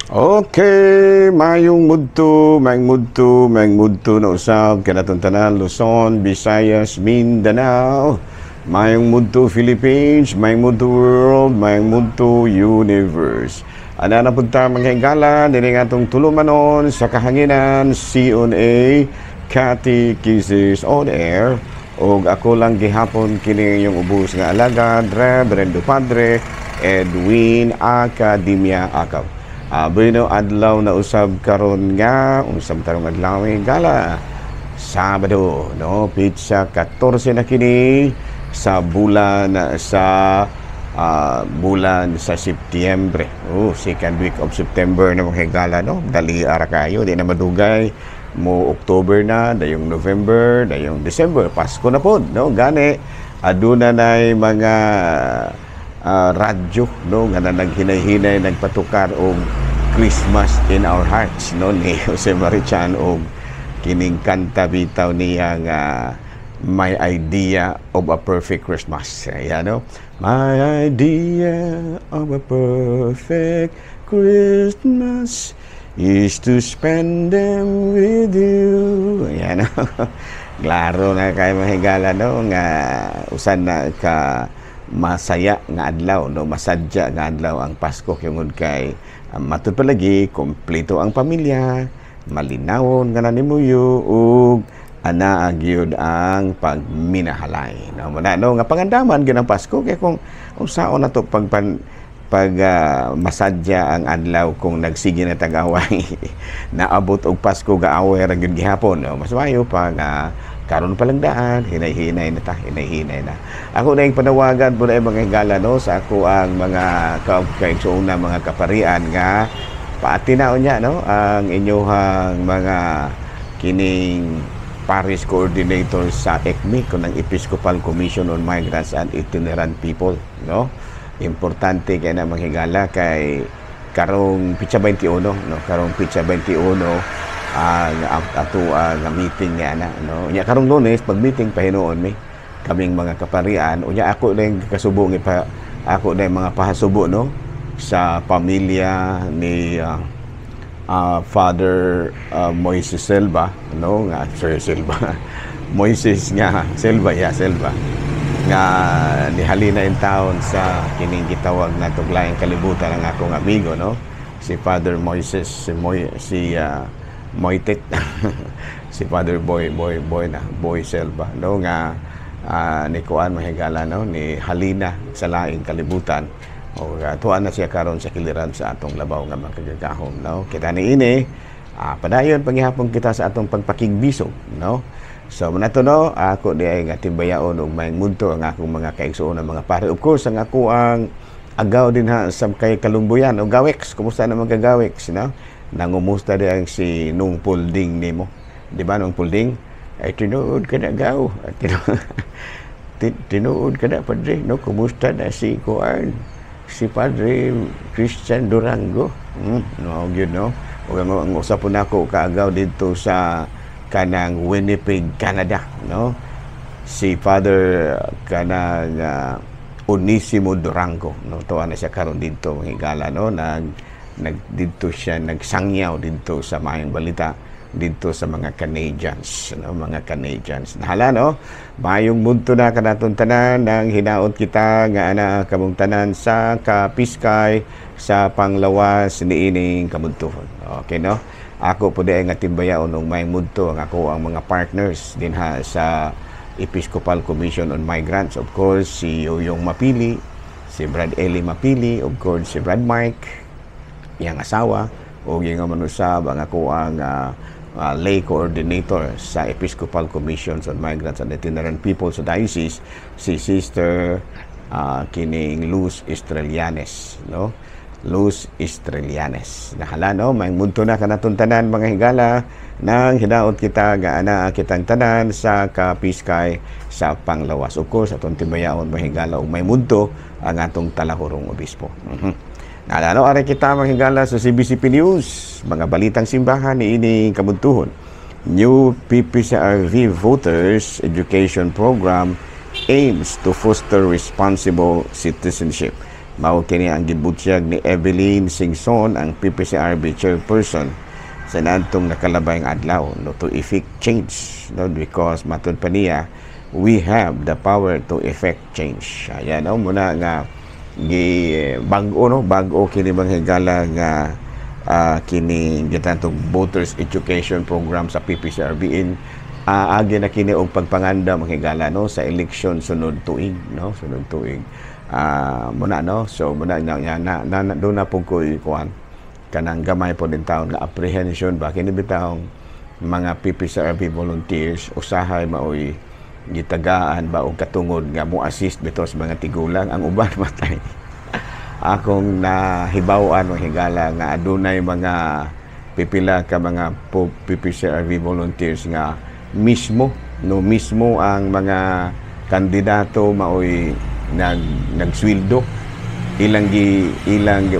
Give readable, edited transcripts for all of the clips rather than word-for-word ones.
Okay, mayong mudto na usab kanatong tanan Luzon, Visayas, Mindanao. Mayong mudto Philippines, mayong mudto world, mayong mudto universe. Ana na punta mga higala diri nga atong tulumanon sa kahanginan CONA Catechesis on Air. Og ako lang gihapon kini yung ubos nga alagad, Reverendo Padre Edwin Academia Akaw. Bueno adlaw na usab karon nga unsang tarong adlaw gala Sabado no pizza 14 na kini sa bulan sa Setyembre. Second week of September na mga higala no. Dali ara kayo di na madugay mo October na, dayong November, dayong December, Pasko na pod no. Gani aduna nay mga radyo no nga naghinay-hinay nagpatukar og Christmas in our hearts no ni Jose Marichan og kining kanta bitaw niya nga My Idea of a Perfect Christmas. Ayan no. My idea of a perfect Christmas is to spend them with you. Ayan no. Klaro na kay mahigala no nga usan na ka masaya nga adlaw no, masadya nga adlaw ang Pasko tungod kay matud palagi kompleto ang pamilya, malinawon nga nanimuyo ug ana gyud ang pagminahalay no. Muna no nga pangandaman gyud ang Pasko kay kung unsaon nato masadya ang adlaw kung nagsige na tag-away naabot og Pasko gaaway ra gyud gihapon no. Mas mayo pa nga karon pa lang daan, hinay-hinay na. Ako na yung panawagan po na yung mga higala no, sa ako ang mga kaigsuuna, mga kaparian nga paatinaon niya no, ang inyong mga kining parish coordinator sa ECMI, kung ang Episcopal Commission on Migrants and Itinerant People no. Importante kaya na mga higala kay karong pitsa 21 no, karong pitsa 21 ato nga meeting nga na no. Unya karong Lunes pag meeting pahinuon mi kaming mga kaparian unya ako lang kasubong ako na mga pahasubo no sa pamilya ni Father Moises Silva no nga Sir Silva Moises nga Silva nga nihalina in town sa kining gitawag na tuglayang kalibutan ng akong amigo no si Father Moises Moitet si Father Boy Silva no nga ni kuan mahigala no ni halina sa laing kalibutan o tuan na siya karon sa kiliran sa atong labaw nga makagagahom no. Kita niini padayon panghihapon kita sa atong pagpakigbisog no. So manato no ako di ay nga timbayaon og maayong mudto ang akong mga kaigsuon mga pare. Of course ang ako ang agaw din ha sa kay Kalumbuyan o Gawex. Kumusta naman ka Gawex no? Nangumusta di ang si Nung Pulding nimo. Di ba Nung Pulding? Ay tinuod ka na gaw. Tinuod ka na Padre no? Kumusta na si Kuan? Si Padre Christian Durango. No, good no? O ang usap po na ako kaagaw dito sa kanang Winnipeg, Canada no? Si Father kanang Onisimo Durango no? Tuwa na siya karon dito higala no? Dito siya nagsangyaw dito sa Mayang Balita dito sa mga Canadians no? Mga Canadians nahala no mayong mudto na kanaton tanan nang hinaot kita nga ana kamong tanan sa kapiskay sa panglawas niining kamudtuhon. Okay no ako po di nga timbayaon og mayong mudto ang ako ang mga partners din ha sa Episcopal Commission on Migrants. Of course si Yoyong Mapili, si Brad Eli Mapili, of course si Brad Mike yang asawa o yung manusab ang ako ang lay coordinator sa Episcopal Commission on Migrants and Itinerant People sa diocese si Sister kining Luz Estrelianes no. Luz Estrelianes nahala no may mudto na kanaton tanan mga higala nang hinaot kita nga ana kitang tanan sa kapiskay sa panglawas. Of course atong timbayaon mga higala og may mudto ang atong talahurong obispo. Nalano ari kita manghigala sa CBCP News, mga balitang simbahan ni ini kabuntuhon. New PPCRV Voters Education Program aims to foster responsible citizenship. Mao kini ang gibutyag ni Evelyn Singson, ang PPCRB chairperson sa nantong nakalabayng adlaw, no, to effect change, no, because matud pa niya, we have the power to effect change. Ayan, no, muna nga bago kini manghigala nga kini gitantong voters education program sa PPCRB agi na kini og pagpanganda manghigala, no, sa election sunod tuig, no, sunod tuig. Muna, no, so muna do na pug ko ikuan kanang gamay po din taon nga apprehension ba kini bitawng mga PPCRB volunteers usahay maoy gitagaan ba og katungod nga mo assist bitaw sa mga tigulang, ang uban matay. Akong nahibaw-an higala nga adunay mga pipila ka mga PPCRB volunteers nga mismo ang mga kandidato maoy nagsweldo ilang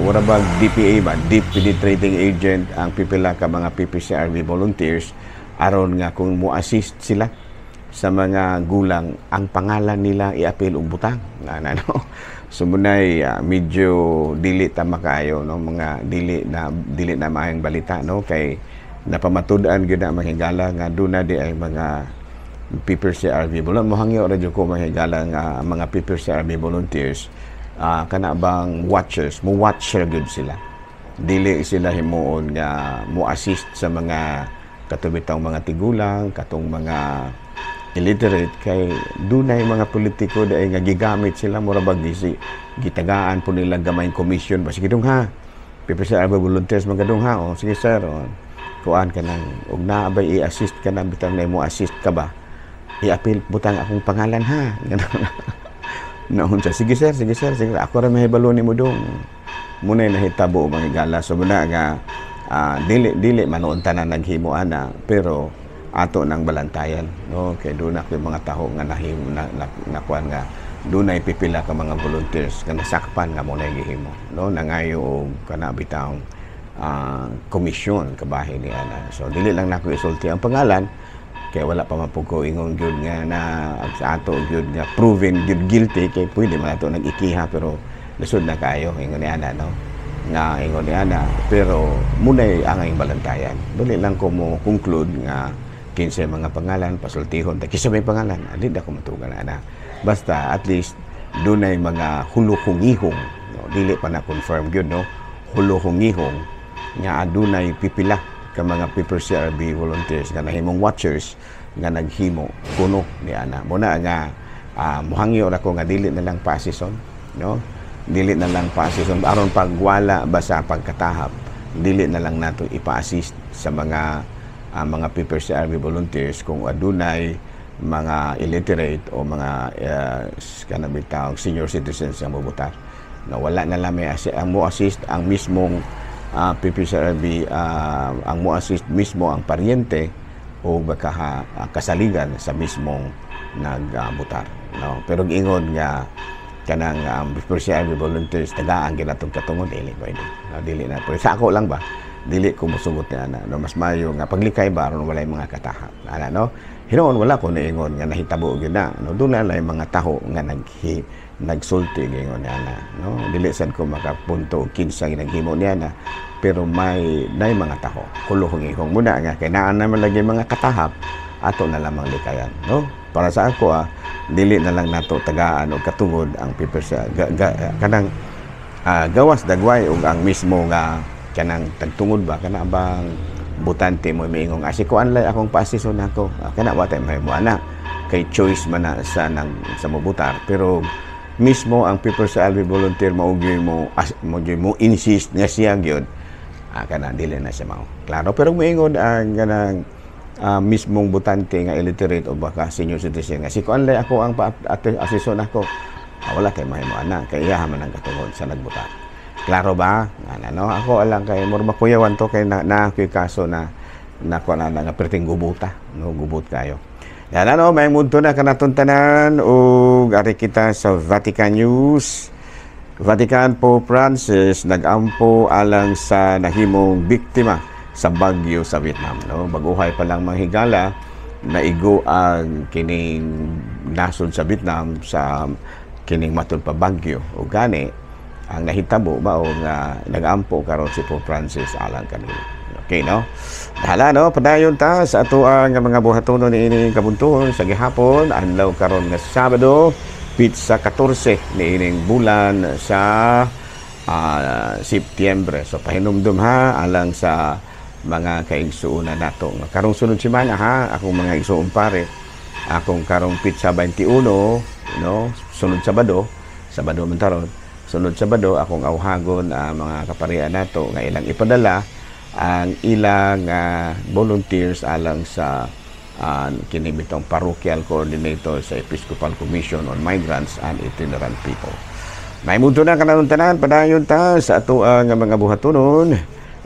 wala ba DPA ba, Deep Penetrating Agent, ang pipila ka mga PPCRB volunteers aron nga kung mo assist sila sa mga gulang, ang pangalan nila i-apil og butang no. So munay medyo dili ta makayo, no, mga dili na maayong balita, no, kay napamatud-an gyud na mahigala nga duna di ay mga PPCRB volunteers. Mohangyo ra jud ko mahigala nga mga PPCRB volunteers kana bang watchers, mo watcher gyud sila. Dili sila himuon nga mo assist sa mga katubitang mga tigulang, katong mga illiterate, kay dunay mga politiko dai nga gigamit sila mura bag gitagaan po nila gamayng commission ba, sige dong ha PPCRB volunteers magadong ha, o sige sir, o kuan ka nang og naabay i-assist ka na bitang na mo assist ka ba, i-appeal butang akong pangalan ha. Noon siya, sige sir, ako ra mahibalo nimo dong. Munay nahitabo mga gala, so muna nga dili manoon tanan naghimo ana, pero ato nang balantayan, no, kay doon ako yung mga taho nga nahimo na kuan nga doon ay pipila ka mga volunteers nga nasakpan nga mo na gihimo, no, nangayo og kana bitawng komisyon kabahin ni ana. So dili lang nako isulti ang pangalan kay wala pa mapugo ingon gyud nga na sa ato gyud nga proven gyud guilty, kay pwede man ato nag-ikiha pero lisod na kayo ingon ni ana, no, nga ingon ni ana, pero munay angay balantayan. Dili lang ko mo conclude nga kinsa mga pangalan pasultihon ta kisa may pangalan adi da ko matugan ana, basta at least dunay mga hulukungihong, no, dili pa na confirm gyud, no, hulukungihong nga adunay pipila ka mga PPCRB volunteers nga nahimong watchers nga naghimo kuno ni ana. Muna nga mohangyo ra ko nga dili na lang paasison, no, dili na lang paasison aron pagwala ba sa pagkatahap, dili na lang nato ipa-assist sa mga PPCRB volunteers kung adunay mga illiterate o mga kanabitang senior citizens nga mobutar. Na wala na lamay ang mo assist ang mismong PPCRB, ang mo assist mismo ang paryente o baka kasaligan sa mismong nagbutar, no. Pero giingon nga kanang PPCRB volunteers tagaan ginatong katungod dili pwede, no, dili na pero sa ako lang ba dili ko mosugot ni ana, no, mas mayo nga paglikay ba aron walay mga katahap ana, no. Hinoon wala ko niingon nga nahitabo gyud na, no, doon na mga taho nga nagsulti gingon ni ana, no, dili sad ko makapunto kinsa ginahimo ni ana, pero may mga taho kuluhong ihong muna nga kay naa naman lagi mga katahap ato na lamang likayan, no. Para sa ako dili na lang nato tagaan og katungod ang kanang gawas dagway og ang mismo nga kanang tagtungod ba kana bang butante mo miingong ko anlay akong paasison nako kana wa tay mahimo ana kay choice man na sa mobutar, pero mismo ang PPCRB volunteer maugi mo insist nga siya gyud kana dili na siya mao klaro, pero miingon ang kanang mismong butante nga illiterate o baka senior citizen nga ko anlay ako ang paasison nako wala tay mahimo ana kay iya man ang katungod sa nagbutar. Klaro ba? Ano, ako alang kay murma kuyawan to kay na kaso na nga perting gubuta, no, gubot kayo. Yan ano, may mundo na kanaton tanan ug ari kita sa Vatican News. Vatican Pope Francis nag-ampo alang sa nahimong biktima sa bagyo sa Vietnam, no. Baguhay pa lang manghigala naigo ang kining nasod sa Vietnam sa kining matud pa bagyo ug gani ang nahitabo ba o nga nagampo karon si Pope Francis alang kanila. Okay, no? Hala, no? Padayon ta sa ato ang mga buhatonon ni ining kabuntuhon sa gihapon, adlaw karon nga Sabado, pitsa 14 ni ining bulan sa Setyembre. So pahinumdum ha alang sa mga kaigsuonan nato. Karong sunod semana ha, akong mga igsuon pare, akong karong pitsa 21, no? Sunod Sabado man taron. Sunod Sabado akong awhagon mga kaparian nato nga ilang ipadala ang ilang volunteers alang sa kini bitong parochial coordinator sa Episcopal Commission on Migrants and Itinerant People. Maimunto na kanang tanan padayon ta sa ato ang mga buhatonon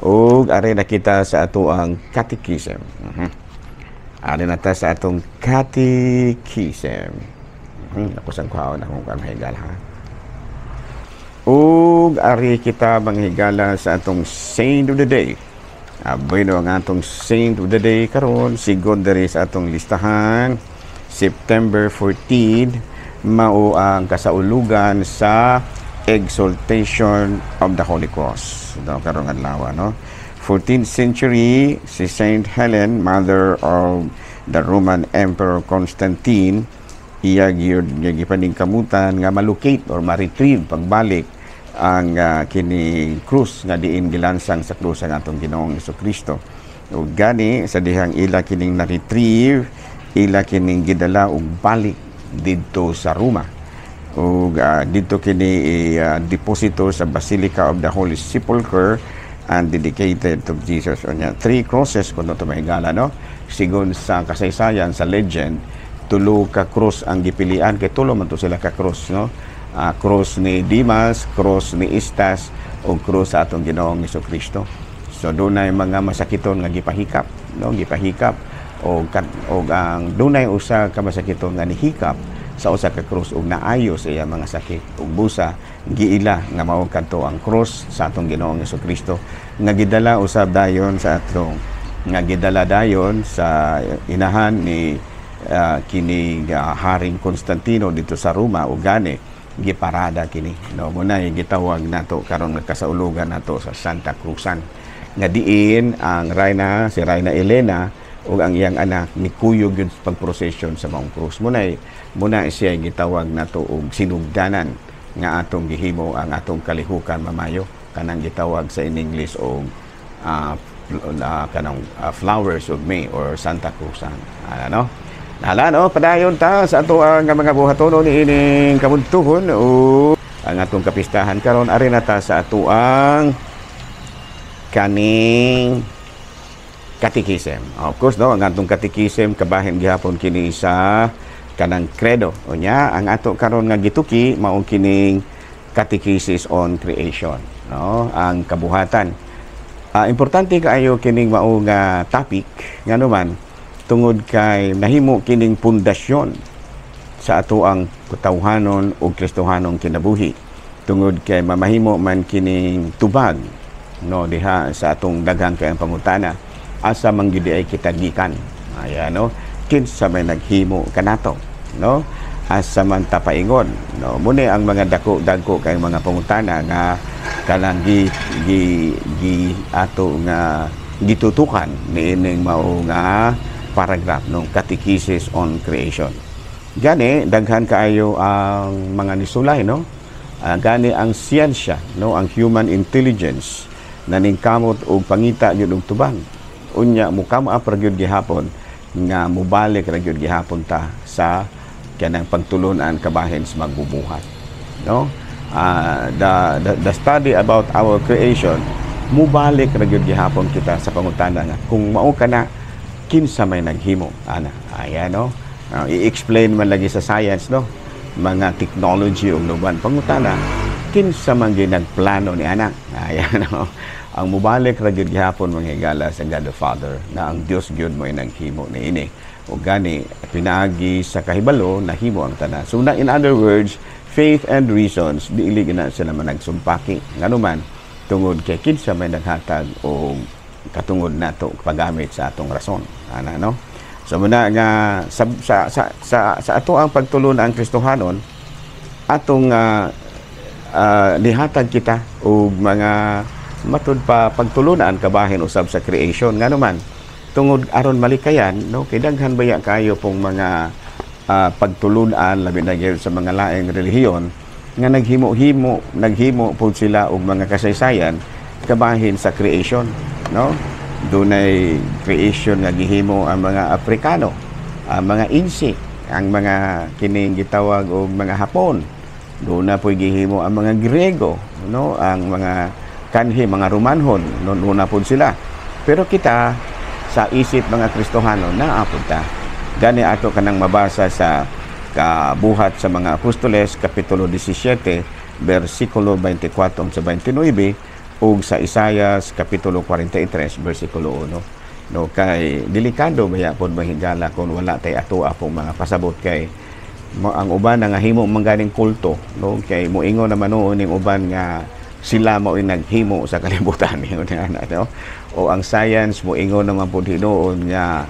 ug ari na kita sa ato ang catechism. Ari na ta sa atong catechism. Ako sang kaon akong kanhigal ha. Ug ari kita manghigala sa atong Saint of the Day. Bueno ang atong Saint of the Day karon sigod diri sa atong listahan September 14 mao ang kasaulugan sa Exaltation of the Holy Cross. Daw karong adlaw no. 14th century si Saint Helen, mother of the Roman Emperor Constantine, iya gyud gipaningkamutan nga malocate or ma-retrieve pagbalik ang kini krus nga diin gilansang sa krus ang atong Ginoong Jesucristo. Ug gani sa dihang ila kining na-retrieve, ila kining gidala og balik didto sa Roma. Ug didto kini deposito sa Basilica of the Holy Sepulchre and dedicated to Jesus. Onya, 3 crosses kuno to mahigala no. Sigon sa kasaysayan sa legend, tulo ka cross ang gipilian kay tulo man to sila ka cross no. Cross ni Dimas, cross ni Istas, o cross sa atong Ginoong Jesucristo. So dunay mga masakiton nga gipahikap, no, gipahikap o ang dunay usa ka masakiton nga nihikap sa usa ka cross ug naayo sa iya mga sakit ug busa giila nga mao kadto ang cross sa atong Ginoong Jesucristo nga gidala usab dayon sa atong nga gidala dayon sa inahan ni kini Haring Constantino dito sa Roma ug gani giparada kini no muna gitawag nato karon nagkasaulugan nato sa Santa Cruzan nga diin ang si Reyna Elena ug ang iyang anak ni kuyog yun pagprosesyon sa maong krus muna siya gitawag nato og sinugdanan nga atong gihimo ang atong kalihukan mamayo kanang gitawag sa in English og kanang Flowers of May or Santa Cruzan no. Hala no, padayon ta sa ato ang mga buhatonon ni ining kabuntuhon o ang atong kapistahan karon ari na ta sa ato ang kaning catechism. Of course no, ang atong catechism kabahin gihapon kini sa kanang credo. Unya ang ato karon nga gituki mao kining Catechesis on Creation, no, ang kabuhatan. Importante kaayo kining mao nga topic ngano man tungod kay nahimo kining pundasyon sa ato ang katawhanon o Kristohanong kinabuhi tungod kay mamahimo man kining tubag no diha sa atong daghang kay pangutana asa man gyud ay kita gikan ayan no kinsa may naghimo kanato no asa man ta paingon no muni ang mga dako kay mga pangutana nga kanang ato nga gitutukan niining mao nga paragraph ng Catechesis on Creation. Gani daghan kaayo ang mga nisulay no. Gani ang siyensya no, ang human intelligence na ningkamot og pangita gyud og tubang. Unya mukama ra gyud gihapon nga mubalik ra gyud gihapon ta sa kanang pagtulunan kabahin sa magbubuhat. No? The study about our creation mubalik ra gyud gihapon kita sa pangutana nga kung mao kana kinsa may naghimo ana ayan no i-explain man lagi sa science no mga technology ug luban pangutana kinsa man gyud nagplano ni ana ayan no ang mubalik ra gyud gihapon manghigala sa God the Father na ang Dios gyud mo naghimo niini ug gani pinaagi sa kahibalo nahimo ang tanan so in other words faith and reasons dili gina sila man nagsumpaki nganuman tungod kay kinsa may naghatag og katungod nato paggamit sa atong rason ana no so muna nga sa ato ang pagtulon ang Kristohanon atong lihatag kita o mga matud pa pagtulunan kabahin usab sa creation nga naman tungod aron malikayan no kay daghan baya kayo pong mga pagtulunan labi na gyud sa mga laing relihiyon nga naghimo po sila og mga kasaysayan kabahin sa creation no dunay creation nga gihimo ang mga Afrikano ang mga insect ang mga kining gitawag og mga Hapon doon na po gihimo ang mga Grego no ang mga kanhi mga Romanhon doon na po sila pero kita sa isip mga Kristohano naapunta gani ato kanang mabasa sa kabuhat sa mga Apostoles kapitulo 17 bersikulo 24 sa 29 ug sa Isaias kapitulo 43 bersikulo 1 no kay delikado baya pod mahigala kung wala tay ato apong mga pasabot kay ang uban nga himo mangganing kulto no kay moingon naman noon ning uban nga sila mao'y naghimo sa kalibutan no o ang science moingon naman pud hinuon nga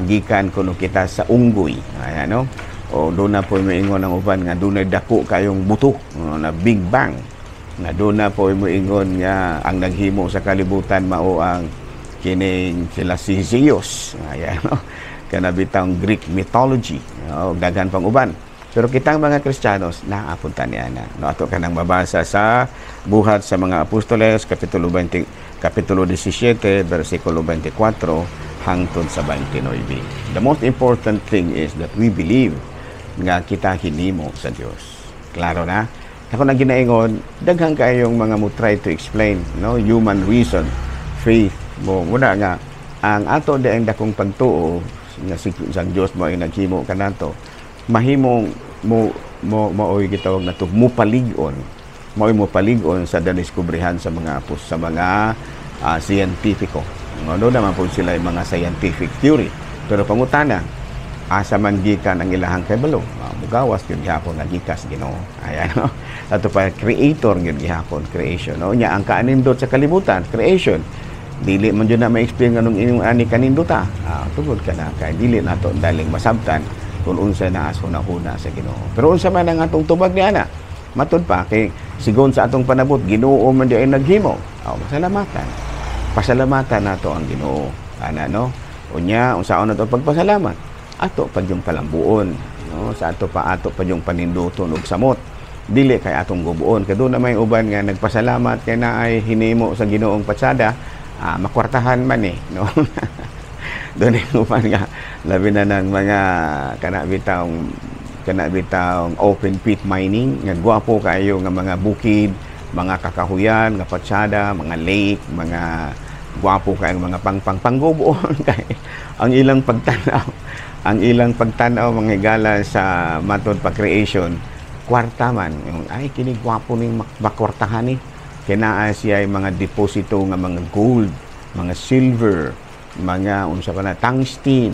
gikan kuno kita sa unggoy ayan no o doon na po moingon ang uban nga dunay dako kayong buto na Big Bang nga doon na po moingon nga ang naghimo sa kalibutan mao ang kining sila si Zeus ayan no kanabitang Greek mythology o daghan pang uban pero kitang mga Kristiyanos naapunta niya na no ato kanang mabasa sa buhat sa mga Apostoles kapitulo 17 bersikulo 24 hangtod sa 29 the most important thing is that we believe nga kita hinimo sa Dios klaro na ako na ginaingon daghang kayong mga mo try to explain no human reason faith mo muna nga ang ato di ang dakong pagtuo nga sa Dios mo ay naghimo kanato mahimong mo gitawag na to mupaligon sa daniskubrihan sa mga scientifico no naman po sila yung mga scientific theory pero pangutana asa man gikan ang ilahang kabalo mugawas gyud gihapon nga gikas Ginoo ayan no ato pa creator gyud gihapon creation no nya ang kaanindot sa kalibutan creation dili man jud na ma-explain nganong inyong ani kaninduta tungod kana kay dili nato daling masabtan kung unsa na asuna-huna sa Ginoo pero unsa man ang atong tubag ni ana matud pa kay sigon sa atong panabot Ginoo man di ay naghimo pasalamatan nato ang Ginoo ana no unya unsaon nato pagpasalamat ato pa yung palambuon no sa ato pa yung paninduton og samot dili kay atong gubuon kay doon na may uban nga nagpasalamat kay naay hinimo sa Ginoong patsada makwartahan man no doon yung uban nga labi na ng mga kanabitang open pit mining nga gwapo kayo nga mga bukid mga kakahuyan nga patsada mga lake mga gwapo kayo mga panggubuon kay ang ilang pagtanaw mga higala sa matod pa creation kwarta man yung ay kini gwapo ning makwartahan ni kinaa siya ay mga deposito nga mga gold mga silver mga unsa pa na tungsten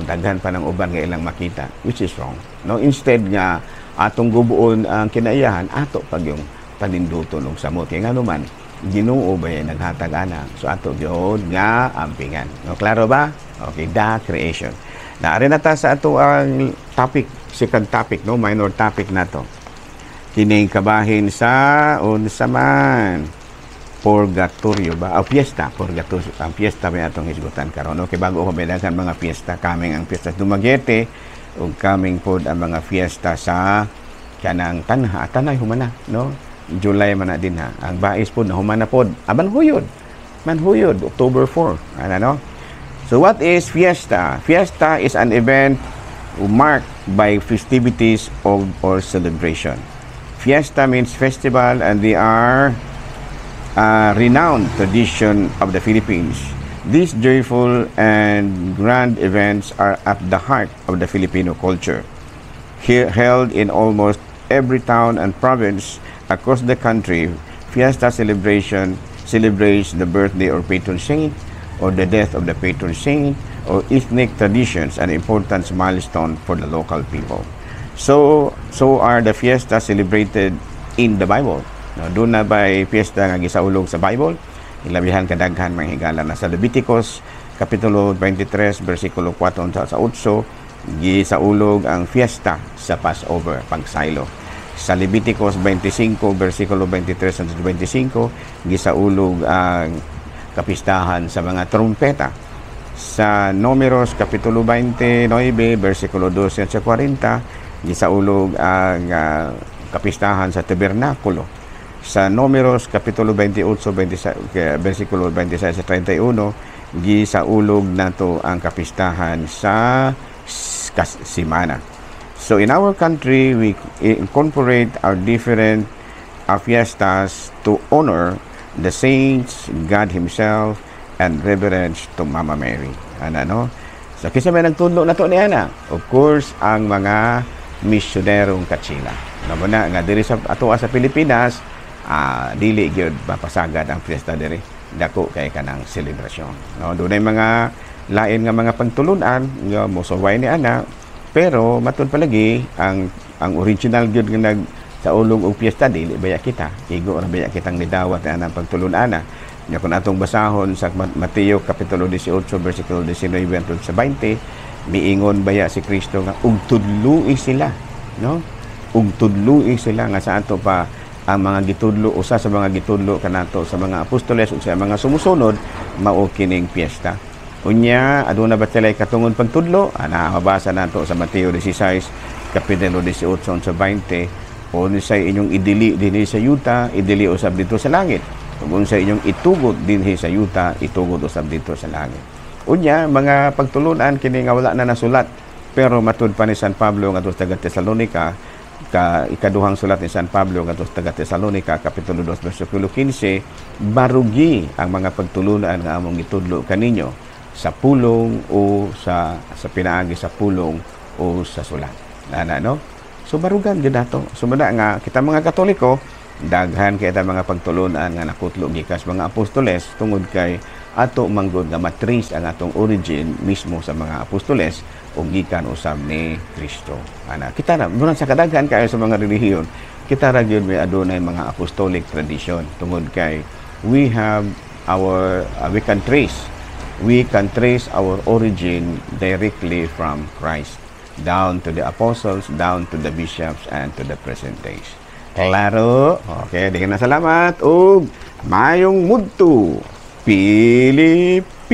daghan pa ng uban nga ilang makita which is wrong no instead nga atong gubuon ang kinaiyahan ato pag yung paninduton og samot kay ngano man Ginoo ba naghatag ana so ato gyud nga ampingan no klaro ba okay da creation na rin nata sa ato ang topic second topic no minor topic nato kining kabahin sa unsa man purgatorio ba fiesta purgatorio ang fiesta may atong hisgutan karon no kay bago ko bedagan mga fiesta kaming ang fiesta Dumaguete ug kaming pod ang mga fiesta sa kanang tanay humana no July man na din ha ang bais pod na humana pod manhuyod October 4 ano no. So what is fiesta? Fiesta is an event marked by festivities or celebration. Fiesta means festival and they are a renowned tradition of the Philippines. These joyful and grand events are at the heart of the Filipino culture. Held in almost every town and province across the country, fiesta celebration celebrates the birthday or patron saint, or the death of the patron saint, or ethnic traditions, an important milestone for the local people. So are the fiesta celebrated in the Bible. No, doon na ba'y fiesta nga gisaulog sa Bible? Ilabihan kadaghan mga higala na sa Leviticus, Kapitulo 23, versikulo 4 sa 8, gisaulog ang fiesta sa Passover, pagsaylo. Sa Leviticus 25 versikulo 23 hangtod 25 gisaulog ang kapistahan sa mga trumpeta. Sa Números kapitulo 29 versikulo 12 at 40 gisaulog ang kapistahan sa tabernakulo. Sa Números kapitulo 28 versikulo 26 at 31 gisaulog nato ang kapistahan sa Simana. So in our country, we incorporate our different fiestas to honor the saints, God Himself, and reverence to Mama Mary. Ano? So kisa may nagtudlo na to ni Ana. Of course, ang mga misyonerong Kachila. Namuna nga diri sa ato sa Pilipinas, dili gyud mapasagad ang fiesta diri. Dako kay kanang selebrasyon. No, dunay mga lain nga mga pagtulunan nga mosaway ni Ana, pero matud palagi ang original gyud nga nag sa ulong og piyesta dili baya kita. Igo ra baya kitang nidawat na ang pagtulunan. Nya kun atong basahon sa Mateo kapitulo 18 versikulo 19 hangtod sa 20, miingon baya si Kristo nga ug tudloi sila, no? Ug tudloi sila nga sa ato pa ang mga gitudlo, usa sa mga gitudlo kanato sa mga apostoles ug sa mga sumusunod mao kining piyesta. Unya aduna ba sila katungod pagtudlo? Mabasa nato sa Mateo 16 kapitulo 18 sa 20, o say inyong idili dinhi sa yuta, idili usab dito sa langit. Kung sa inyong itugod dinhi sa yuta, itugod usab dito sa langit. Unya, mga pagtulunan kini nga wala na nasulat, pero matud pa ni San Pablo ngadto sa taga Tesalonica, ikaduhang sulat ni San Pablo ngadto sa taga Tesalonica kapitulo 2 bersikulo 15, barugi ang mga pagtulunan nga among gitudlo kaninyo sa pulong o sa pinaagi sa pulong o sa sulat. No? So barugan gyud nato. Sumada nga kita mga Katoliko, daghan kay ta mga pagtulunan nga nakutlo gikas mga apostoles tungod kay ato manggod nga matris ang atong origin mismo sa mga apostoles ug gikan usab ni Kristo. Kita na bunan sa kadaghan kayo sa mga relihiyon, kita ra gyud may adunay mga apostolic tradition tungod kay we have our we can trace our origin directly from Christ down to the apostles, down to the bishops and to the present days. Klaro. Okay, di na salamat ug mayong mudto Pilipinas.